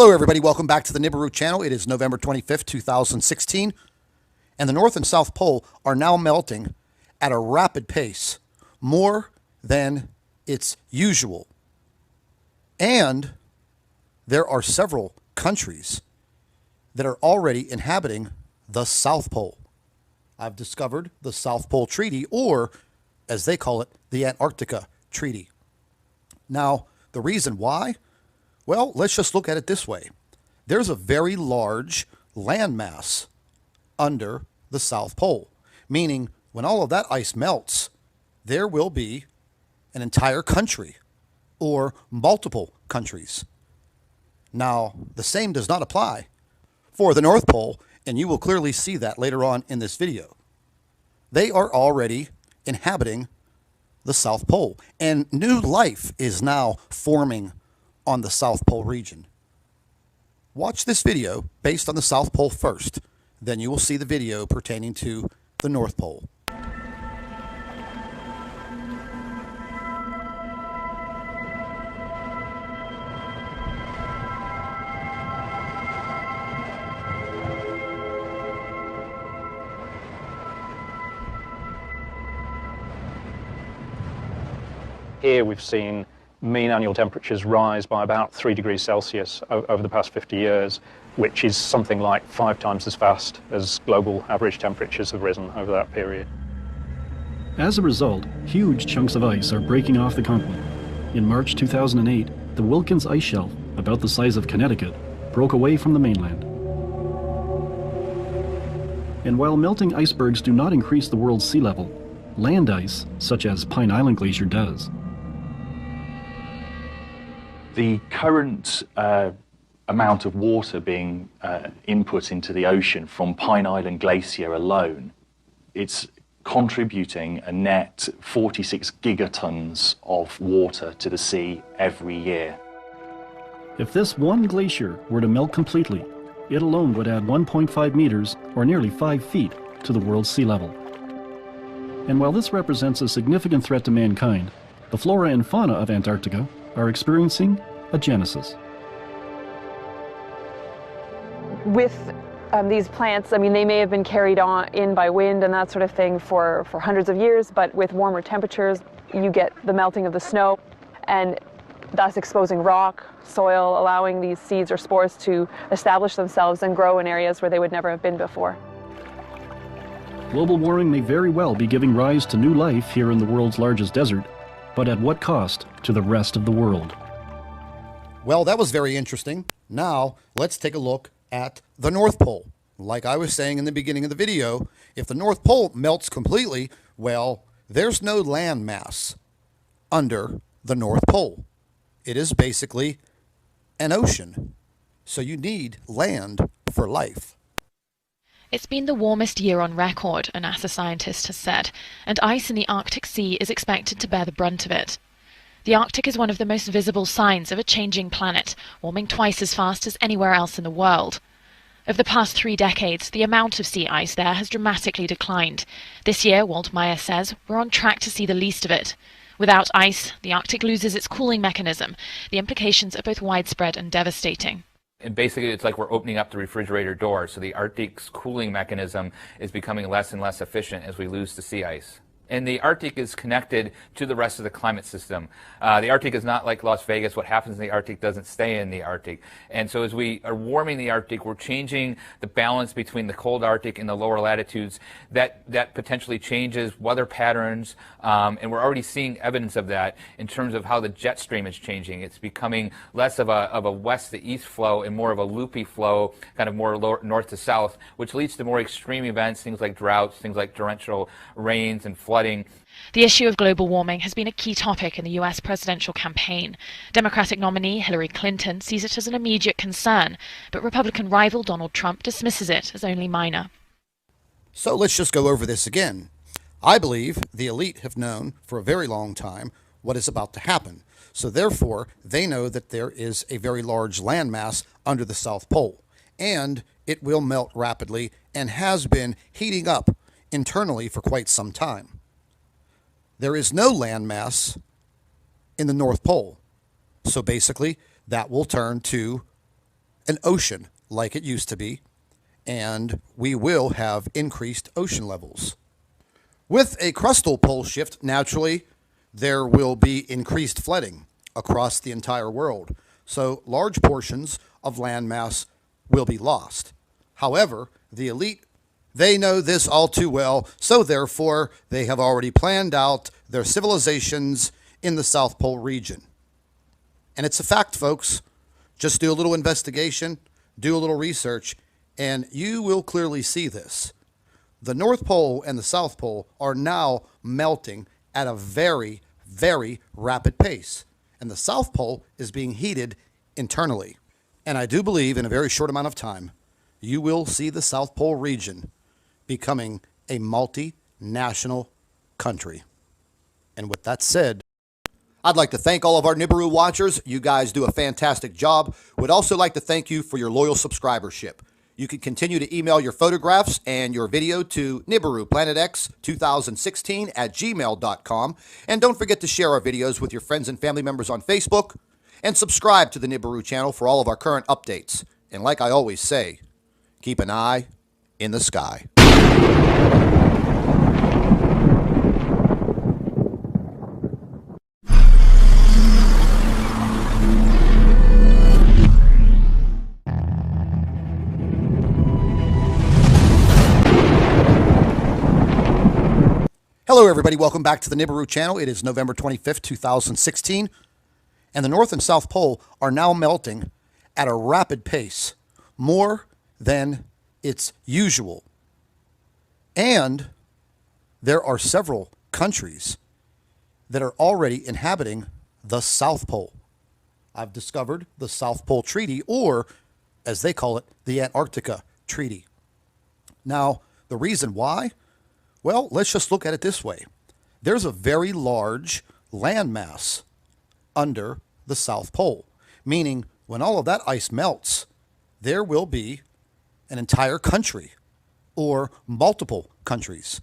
Hello, everybody. Welcome back to the Nibiru channel. It is November 25th, 2016, and the North and South Pole are now melting at a rapid pace, more than it's usual. And there are several countries that are already inhabiting the South Pole. I've discovered the South Pole Treaty, or as they call it, the Antarctica Treaty. Now, the reason why? Well, let's just look at it this way. There's a very large landmass under the South Pole, meaning when all of that ice melts, there will be an entire country or multiple countries. Now, the same does not apply for the North Pole, and you will clearly see that later on in this video. They are already inhabiting the South Pole, and new life is now forming on the South Pole region. Watch this video based on the South Pole first, then you will see the video pertaining to the North Pole. Here we've seen mean annual temperatures rise by about 3 degrees Celsius over the past 50 years, which is something like 5 times as fast as global average temperatures have risen over that period. As a result, huge chunks of ice are breaking off the continent. In March 2008, the Wilkins ice shelf, about the size of Connecticut, broke away from the mainland. And while melting icebergs do not increase the world's sea level, land ice, such as Pine Island Glacier, does. The current amount of water being input into the ocean from Pine Island Glacier alone, it's contributing a net 46 gigatons of water to the sea every year. If this one glacier were to melt completely, it alone would add 1.5 meters, or nearly 5 feet, to the world's sea level. And while this represents a significant threat to mankind, the flora and fauna of Antarctica are experiencing a genesis. With these plants, I mean, they may have been carried in by wind and that sort of thing for hundreds of years, but with warmer temperatures, you get the melting of the snow, and thus exposing rock, soil, allowing these seeds or spores to establish themselves and grow in areas where they would never have been before. Global warming may very well be giving rise to new life here in the world's largest desert, but at what cost to the rest of the world? Well, that was very interesting. Now, let's take a look at the North Pole. Like I was saying in the beginning of the video, if the North Pole melts completely, well, there's no land mass under the North Pole. It is basically an ocean. So you need land for life. It's been the warmest year on record, a NASA scientist has said, and ice in the Arctic Sea is expected to bear the brunt of it. The Arctic is one of the most visible signs of a changing planet, warming twice as fast as anywhere else in the world. Over the past 3 decades, the amount of sea ice there has dramatically declined. This year, Walt Meyer says, we're on track to see the least of it. Without ice, the Arctic loses its cooling mechanism. The implications are both widespread and devastating. And basically, it's like we're opening up the refrigerator door, so the Arctic's cooling mechanism is becoming less and less efficient as we lose the sea ice. And the Arctic is connected to the rest of the climate system. The Arctic is not like Las Vegas. What happens in the Arctic doesn't stay in the Arctic. And so as we are warming the Arctic, we're changing the balance between the cold Arctic and the lower latitudes. That potentially changes weather patterns, and we're already seeing evidence of that in terms of how the jet stream is changing. It's becoming less of a west to east flow and more of a loopy flow, kind of more north to south, which leads to more extreme events, things like droughts, things like torrential rains and flooding. The issue of global warming has been a key topic in the US presidential campaign. Democratic nominee Hillary Clinton sees it as an immediate concern, but Republican rival Donald Trump dismisses it as only minor. So let's just go over this again. I believe the elite have known for a very long time what is about to happen. So therefore, they know that there is a very large landmass under the South Pole, and it will melt rapidly and has been heating up internally for quite some time. There is no landmass in the North Pole. So basically, that will turn to an ocean like it used to be, and we will have increased ocean levels. With a crustal pole shift, naturally, there will be increased flooding across the entire world. So large portions of landmass will be lost. However, the elite, they know this all too well, so therefore they have already planned out their civilizations in the South Pole region. And it's a fact, folks. Just do a little investigation, do a little research, and you will clearly see this. The North Pole and the South Pole are now melting at a very, very rapid pace. And the South Pole is being heated internally. And I do believe in a very short amount of time, you will see the South Pole region becoming a multinational country. And with that said, I'd like to thank all of our Nibiru watchers. You guys do a fantastic job. Would also like to thank you for your loyal subscribership. You can continue to email your photographs and your video to NibiruPlanetX2016@gmail.com. And don't forget to share our videos with your friends and family members on Facebook. And subscribe to the Nibiru channel for all of our current updates. And like I always say, keep an eye in the sky. Hello, everybody. Welcome back to the Nibiru channel. It is November 25th, 2016, and the North and South Pole are now melting at a rapid pace, more than it's usual. And there are several countries that are already inhabiting the South Pole. I've discovered the South Pole Treaty, or as they call it, the Antarctica Treaty. Now, the reason why? Well, let's just look at it this way. There's a very large landmass under the South Pole, meaning when all of that ice melts, there will be an entire country or multiple countries